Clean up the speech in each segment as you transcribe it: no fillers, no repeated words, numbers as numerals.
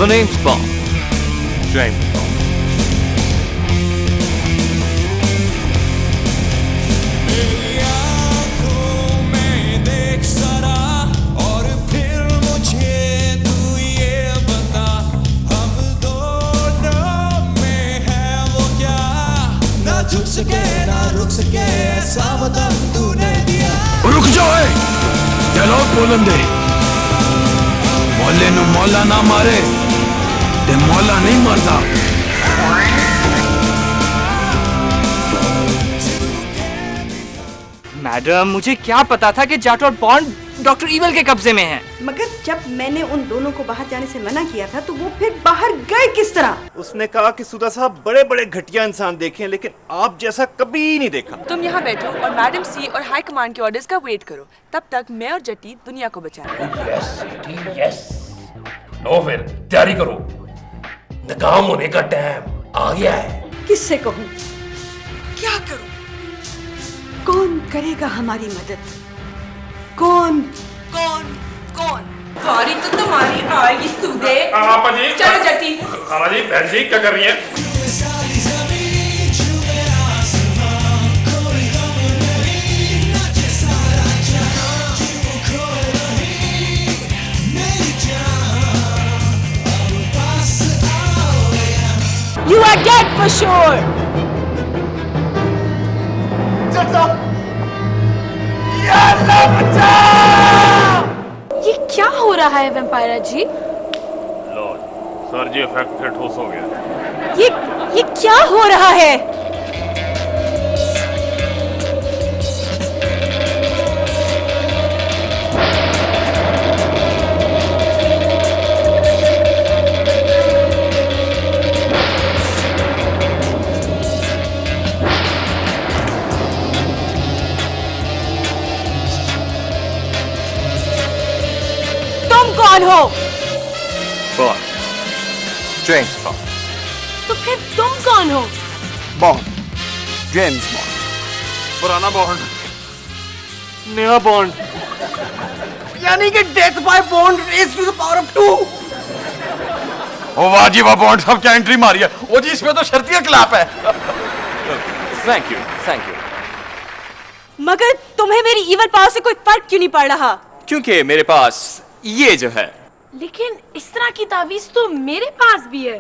The name's Bond. James Bond. रुक जाओ dialogue बोलन दे मौले नु मौला ना मारे ते मौला नहीं मरता मैडम मुझे क्या पता था कि जाट और बॉन्ड डॉक्टर ईवल के कब्जे में हैं। मगर जब मैंने उन दोनों को बाहर जाने से मना किया था तो वो फिर बाहर गए किस तरह? उसने कहा कि सुधा साहब बड़े बड़े घटिया इंसान देखे हैं लेकिन आप जैसा कभी नहीं देखा। तुम यहाँ बैठो और मैडम सी और हाई कमांड के ऑर्डर्स का वेट करो। तब तक मैं और जट्टी दुनिया को बचाएंगे। यस लो फिर तैयारी करो नाकाम होने का टाइम आ गया है। किससे कहूँ? क्या करूँ? कौन करेगा हमारी मदद? कौन? कौन? कौन? बारी तो तुम्हारी आएगी सुधे। आपा जी चलो जट्टी। खाला जी बहन जी क्या कर रही हैं? You are dead for sure. ये क्या हो रहा है वैम्पायरा जी? लो सर जी इफेक्ट फिर ठोस हो गया। ये क्या हो रहा है? तुम कौन हो? Bond. James Bond. तो फिर तुम कौन हो? बॉन्ड जेम्स बॉन्ड पुराना बॉन्ड, नया बॉन्ड, यानी कि death by bond raise to the power of 2। ओ वाह जी वाह बॉन्ड साहब क्या एंट्री मारी है ओ जी इसमें तो शर्तिया खिलाफ है थैंक यू थैंक यू। मगर तुम्हें मेरी ईवल पावर से कोई फर्क क्यों नहीं पड़ रहा? क्योंकि मेरे पास ये जो है। लेकिन इस तरह की तावीज तो मेरे पास भी है।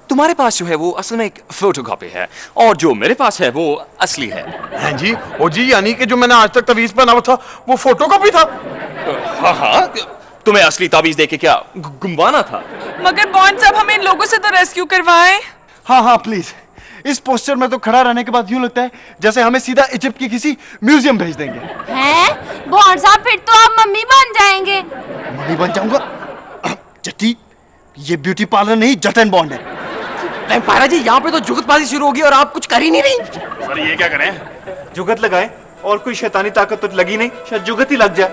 तुम्हारे पास जो है वो असल में एक फोटोकॉपी है और जो मेरे पास है वो असली है। हैं जी ओ जी यानी कि जो मैंने आज तक तवीज पहना हुआ था वो फोटो कॉपी था। हाँ हाँ तुम्हें असली ताबीज देके क्या गुमवाना था? मगर बॉन्ड साहब हमें इन लोगों से तो रेस्क्यू करवाएं। हाँ हाँ प्लीज। इस पोस्टर में तो खड़ा रहने के बाद यूं लगता है जैसे हमें सीधा इजिप्ट की किसी म्यूजियम भेज देंगे। हैं? बॉन्ड साहब फिर तो आप मम्मी बन जाएंगे। मम्मी बन जाऊंगा? जट्टी ये ब्यूटी पार्लर नहीं जटन बॉन्ड है। वैम्पायरा जी यहाँ पे तो जुगतबाजी शुरू होगी और आप कुछ कर ही नहीं रही। सर ये क्या करें? जुगत लगाए और कोई शैतानी ताकत तो लगी नहीं, शायद जुगत ही लग जाए।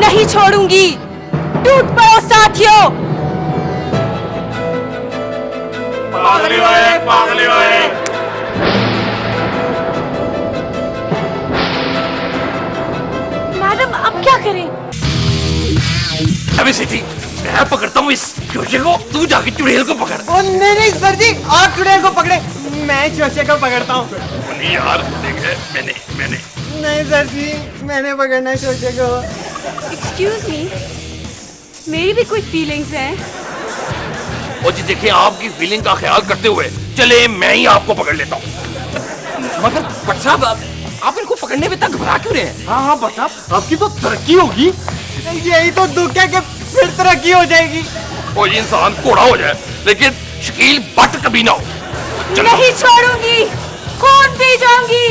नहीं छोड़ूंगी। टूट पड़ो साथियों। पागली ओए मैडम अब क्या करें? अबे सीधी मैं पकड़ता हूँ इस चूहे को तू जाके चुड़ैल को पकड़। ओ नहीं सर जी आप चुड़ैल को पकड़े, मैं चूहे को पकड़ता हूँ। नहीं यार देखे मैंने नहीं सर जी मैंने पकड़ना है चूहे को। एक्सक्यूज मी, मेरी भी कोई फीलिंग्स हैं। और जी देखिए आपकी फीलिंग का ख्याल करते हुए चले मैं ही आपको पकड़ लेता हूँ। मगर भट्ट साहब आप इनको पकड़ने में इतना घबरा क्यों रहे हैं? हाँ हाँ भट्ट साहब आपकी तो तरक्की होगी। यही तो दुख है कि फिर तरक्की हो जाएगी। कोई इंसान कोड़ा हो जाए लेकिन शकील बट कभी ना हो। नहीं छोड़ूंगी, खून पी जाऊंगी।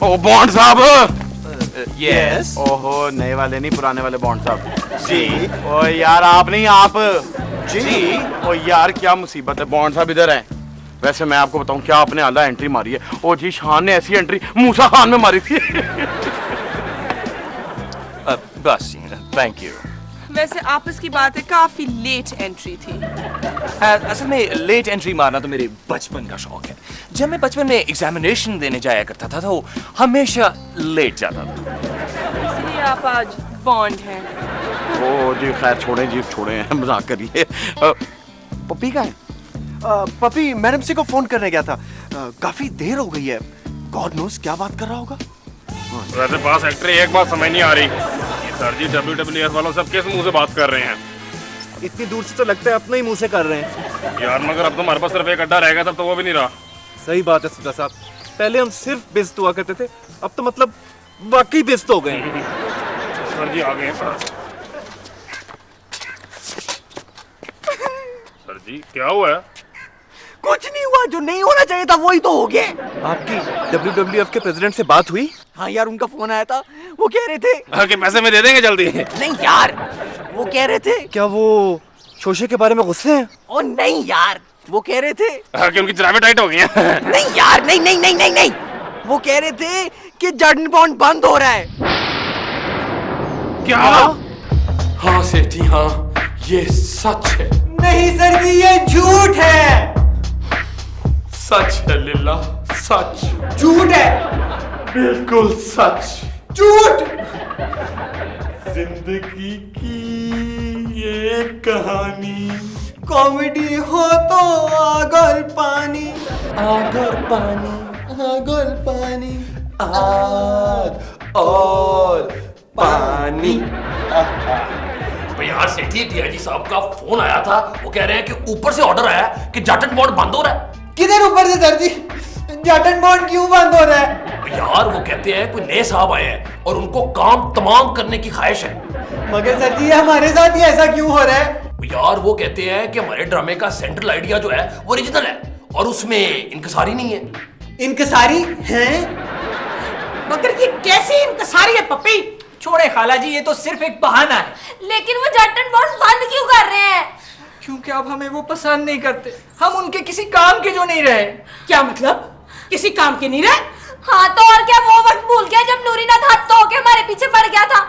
ओ बॉन्ड साहब यस ओहो, नए वाले नहीं, पुराने वाले बॉन्ड साहब जी। ओ यार आप नहीं, आप जी। ओ यार क्या मुसीबत है, बॉन्ड साहब इधर हैं। वैसे मैं आपको बताऊं क्या आपने आला एंट्री मारी है। ओ जी, शान ने ऐसी एंट्री मूसा खान में मारी थी। बस थैंक यू। वैसे आपस की बात है, काफी लेट एंट्री थी। असल में लेट एंट्री मारना तो मेरे बचपन का शौक है। जब मैं बचपन में एग्जामिनेशन देने जाया करता था तो हमेशा लेट जाता था। इसलिए आप आज बॉन्ड हैं। ओ जी खैर छोड़ें जी, छोड़ें, मजाक करिए। पप्पी का है? पप्पी मैडम से को फोन करने गया था, काफी देर हो गई है। गॉड नोस क्या बात कर रहा होगा। वैसे पास एक्ट्री एक बात समझ नहीं आ रही, ये सर जी WWF वालों सब किस मुंह से बात कर रहे हैं? इतनी दूर से तो लगता है अपने ही मुंह से कर रहे हैं। यार मगर अब तो हमारे पास सिर्फ एक अड्डा रहेगा, तब तो वो भी नहीं रहा। सही बात है सुधा साहब, पहले हम सिर्फ बेइज्जत हुआ करते थे, अब तो मतलब वाकई बेइज्जत हो गए। सर जी आ गए हैं। सर जी क्या हुआ है? कुछ नहीं हुआ, जो नहीं होना चाहिए था वही तो हो गया। आपकी WWF के प्रेसिडेंट से बात हुई? हाँ यार, उनका फोन आया था, वो कह रहे थे कि पैसे में दे देंगे जल्दी। नहीं यार, वो कह रहे थे क्या वो शोशे के बारे में गुस्से हैं? ओ नहीं यार, वो कह रहे थे कि उनकी जराबें टाइट हो गई हैं। नहीं यार, नहीं नहीं नहीं नहीं नहीं, वो कह रहे थे कि जॉर्डन बॉन्ड बंद हो रहा है। क्या? हाँ सेठी हाँ, ये सच है। नहीं सर जी, ये झूठ है। सच है लीला, सच। झूठ है, बिल्कुल सच। झूठ। जिंदगी की ये कहानी कॉमेडी हो तो आगर पानी, आगर पानी, आगर पानी, आग और पानी। तो यार सेठी, DIG साहब का फोन आया था, वो कह रहे हैं कि ऊपर से ऑर्डर आया कि जॉर्डन बॉन्ड बंद हो रहा है। किधर ऊपर से सर जी? जॉर्डन बॉन्ड क्यों बंद हो रहा है? तो यार वो कहते हैं कोई नए साहब आए हैं और उनको काम तमाम करने की ख्वाहिश है। मगर सर जी हमारे साथ ही ऐसा क्यों हो रहा है? तो यार वो कहते हैं कि हमारे ड्रामे का सेंट्रल आइडिया जो है वो ओरिजिनल है और उसमें इनकसारी नहीं है। इनकसारी है? मगर ये कैसी इनकसारी है पप्पी? छोड़े खाला जी, ये तो सिर्फ एक बहाना है। लेकिन वो जॉर्डन बॉन्ड बंद क्यों कर रहे हैं? क्योंकि अब हमें वो पसंद नहीं करते, हम उनके किसी काम के जो नहीं रहे। क्या मतलब? किसी काम के नहीं रहे? हाँ तो और क्या, वो वक्त भूल गया जब नूरीनाथ हाथ धो के हमारे पीछे पड़ गया था।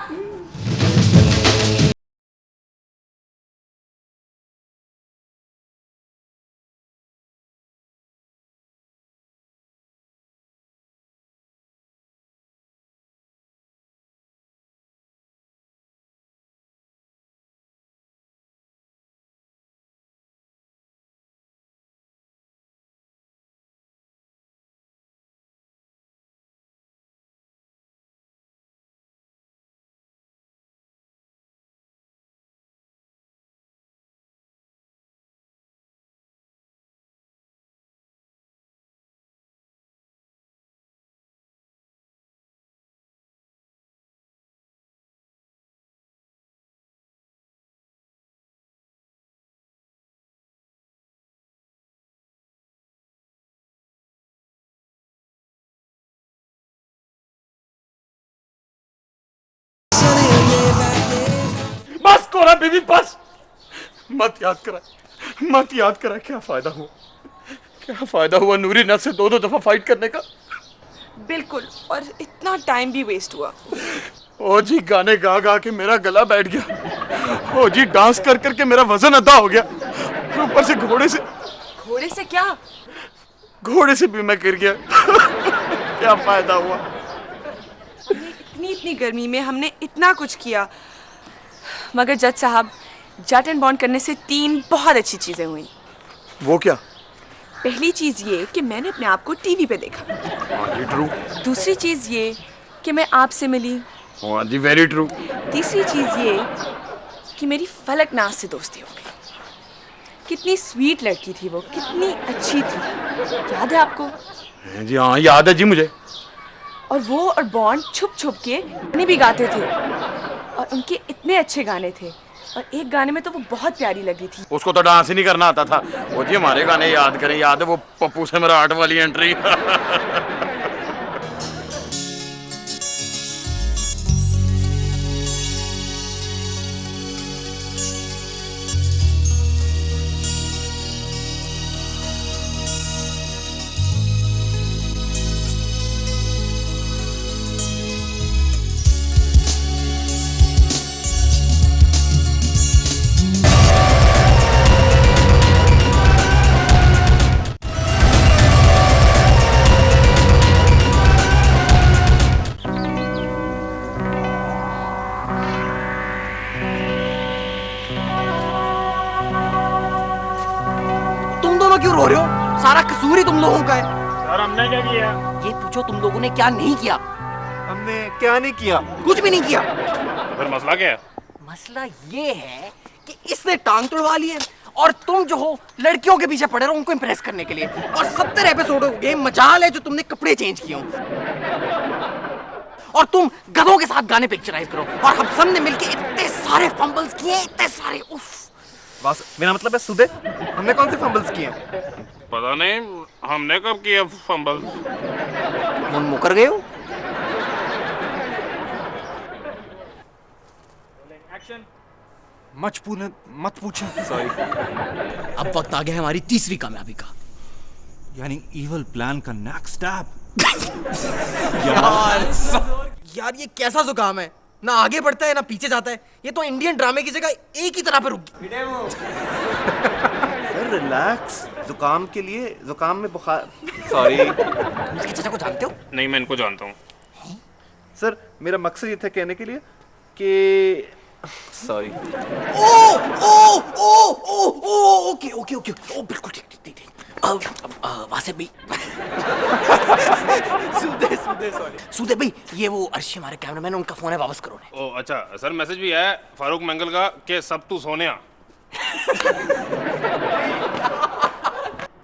बस कोरा बीबी बस, मत याद करा, मत याद करा। क्या फायदा हुआ, क्या फायदा हुआ नूरीनाथ से दो दफा फाइट करने का। बिल्कुल, और इतना टाइम भी वेस्ट हुआ। ओ जी गाने गा गा के मेरा गला बैठ गया। ओ जी डांस कर करके मेरा वजन अदा हो गया। ऊपर से घोड़े से क्या? घोड़े से भी मैं गिर गया। क्या फायदा हुआ। इतनी गर्मी में हमने इतना कुछ किया, मगर जज साहब, जॉर्डन बॉन्ड करने से 3 बहुत अच्छी चीजें हुई। वो क्या? पहली चीज ये कि मैंने अपने आप को टीवी पे देखा। हाँ जी ट्रू। दूसरी चीज ये कि मैं आपसे मिली। हाँ जी वेरी ट्रू। तीसरी चीज ये कि मेरी फलकनाज से दोस्ती हो गई। कितनी स्वीट लड़की थी वो, कितनी अच्छी थी, याद है आपको? जी हाँ याद है जी मुझे। और वो और बॉन्ड छुप छुप के गाने भी गाते थे और उनके इतने अच्छे गाने थे, और एक गाने में तो वो बहुत प्यारी लगी थी। उसको तो डांस ही नहीं करना आता था। वो जी हमारे गाने याद करें, याद है वो पप्पू से मेरा 8 वाली एंट्री। दोनों क्यों रो रहे हो? सारा कसूर ही तुम लोगों का है। सर हमने क्या किया? ये पूछो तुम लोगों ने क्या नहीं किया? हमने क्या नहीं किया? कुछ भी नहीं किया। तो फिर मसला क्या है? मसला ये है कि इसने टांग तुड़वा ली है और तुम जो हो लड़कियों के पीछे पड़े रहो उनको इंप्रेस करने के लिए। और 70 एपिसोड हो गए, मजाल है जो तुमने कपड़े चेंज किए हो। और तुम गधों के साथ गाने पिक्चराइज करो और हम सब ने मिलके इतने सारे फंबल्स किए, इतने सारे। उफ बस मेरा मतलब है सुधे, हमने कौन से फंबल्स किए? पता नहीं, हमने कब किया फंबल? तुम मुकर गए हो। मत पूछो। सॉरी। अब वक्त आ गया है हमारी तीसरी कामयाबी का, यानी इविल प्लान का नेक्स्ट स्टेप। यार ये कैसा जुकाम है, ना आगे बढ़ता है ना पीछे जाता है। ये तो इंडियन ड्रामे की जगह एक ही तरह पे रुक गया। सर रिलैक्स, जुकाम के लिए जुकाम में बुखार। सॉरी। उसके चाचा को जानते हो? नहीं, मैं इनको जानता हूँ। सर मेरा मकसद ये था कहने के लिए कि सॉरी। ओ ओ ओ ओ ओ ओके ओके ओके ओ बिल्कुल ठीक ठीक ठीक। वासिफ भाई सूदे भाई, ये वो अर्शी हमारे कैमरामैन, उनका फोन है, वापस करो ने। ओ अच्छा सर, मैसेज भी है फारूक मंगल का कि सब तू सोनिया।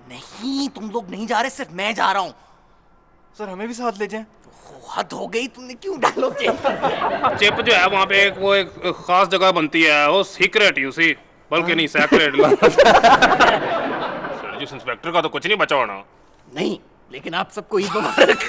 नहीं तुम लोग नहीं जा रहे, सिर्फ मैं जा रहा हूँ। सर हमें भी साथ ले जाएं। हद हो गई, तुमने क्यों डालोगे? चिप जो है वहाँ पे एक खास जगह बनती है, वो सीक्रेट ही उसी, बल्कि नहीं सेक्रेट। सर्जिस इंस्पेक्टर का तो कुछ नहीं बचा होना। नहीं, लेकिन आप सबको ईद मुबारक।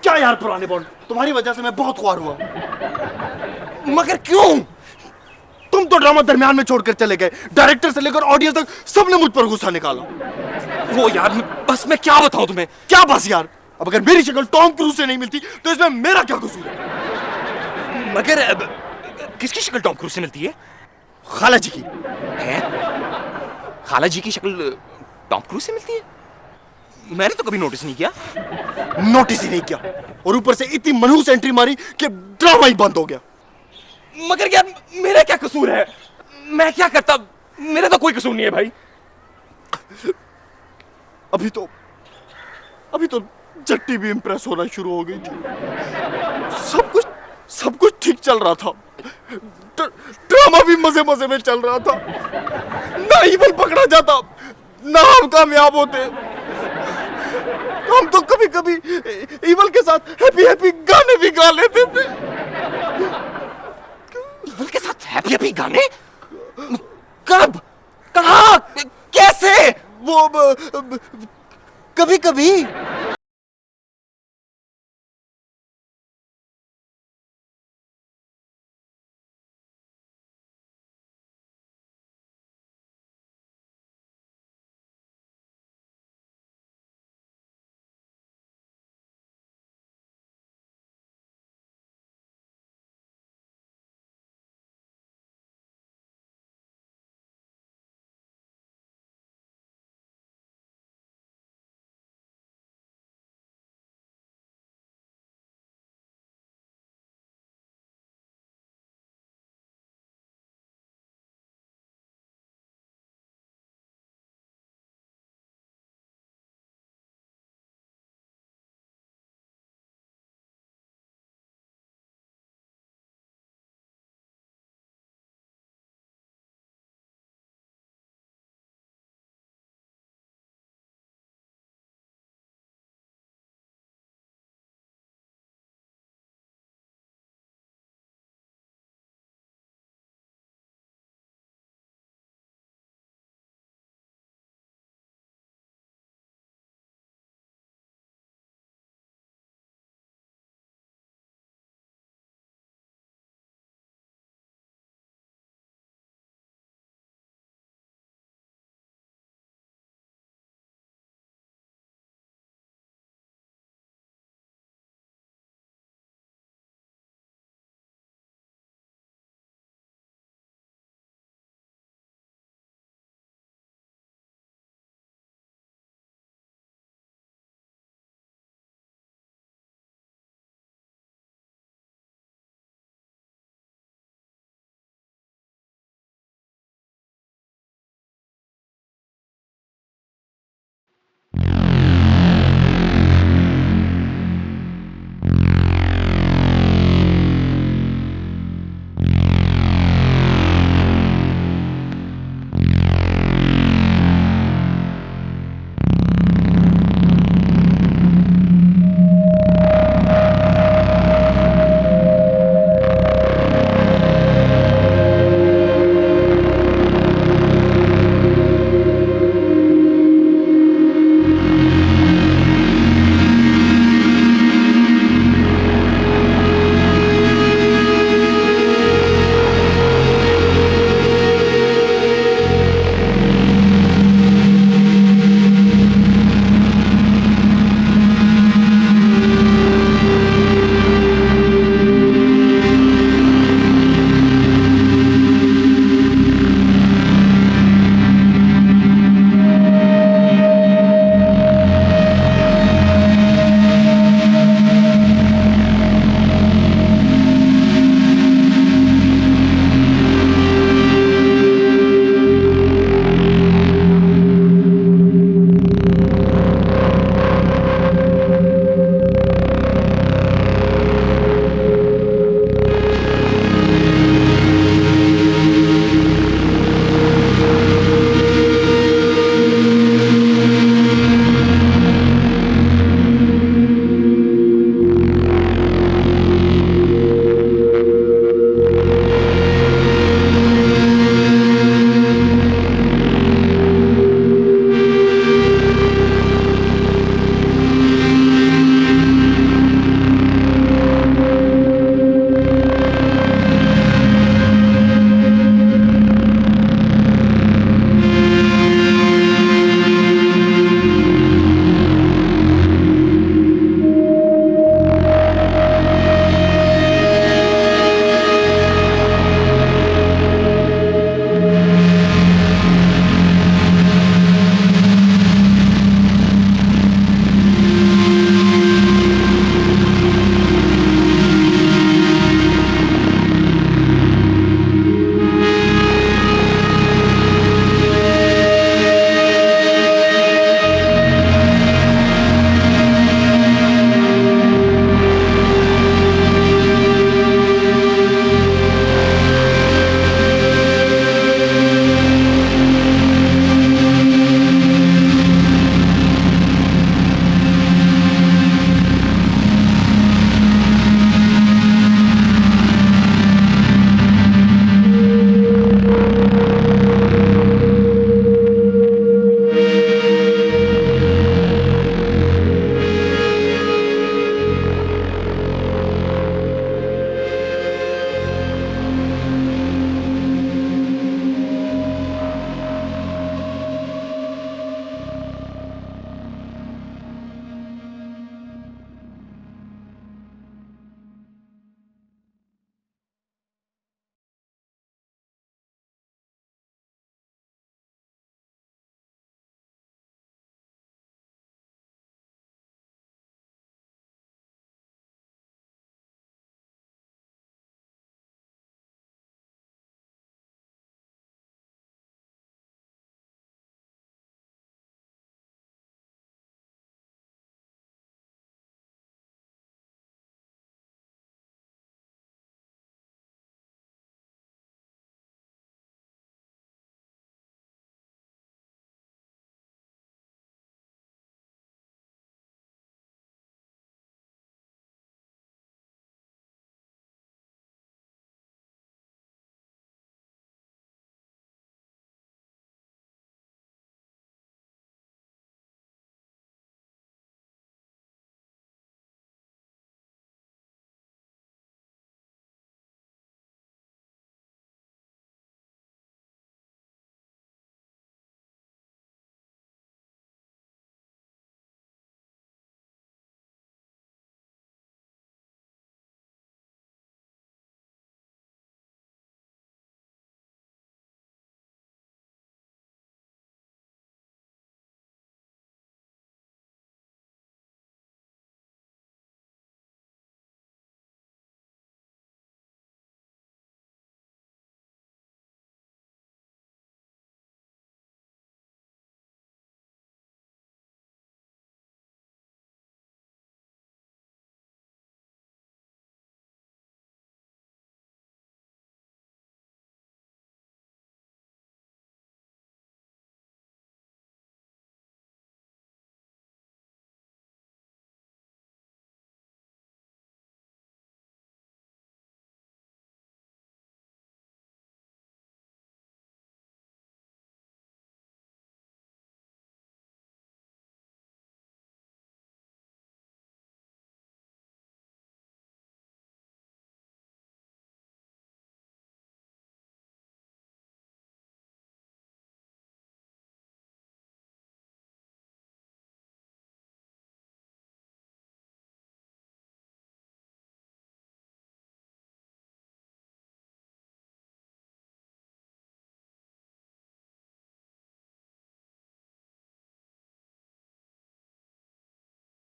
क्या यार पुराने बॉन्ड, तुम्हारी वजह से मैं बहुत खुआर हुआ। मगर क्यों? तुम तो ड्रामा दरमियान में छोड़कर चले गए। डायरेक्टर से लेकर ऑडियंस तक सबने मुझ पर गुस्सा निकाला। वो यार बस मैं क्या बताऊं तुम्हें? क्या बस यार? अब अगर मेरी शक्ल टॉम क्रूज से नहीं मिलती तो इसमें मेरा क्या कसूर है? मगर किसकी शक्ल टॉम क्रूज से मिलती है? खाला जी की। है? खाला जी की शक्ल टॉम क्रूज से मिलती है? मैंने तो कभी नोटिस नहीं किया। नोटिस ही नहीं किया, और ऊपर से इतनी मनहूस एंट्री मारी कि ड्रामा ही बंद हो गया। मगर यार मेरा क्या कसूर है? मैं क्या करता? मेरा तो कोई कसूर नहीं है भाई। अभी तो जट्टी भी इंप्रेस होना शुरू हो गई थी। सब कुछ ठीक चल रहा था। ड्रामा भी मजे मजे में चल रहा था। ना इविल पकड़ा जाता, ना हम कामयाब होते। हम तो कभी कभी इविल के साथ हैप्पी हैप्पी गाने भी गा लेते थे। इविल के साथ हैप्पी हैप्पी गाने? कब? कहाँ? कैसे? वो कभी कभी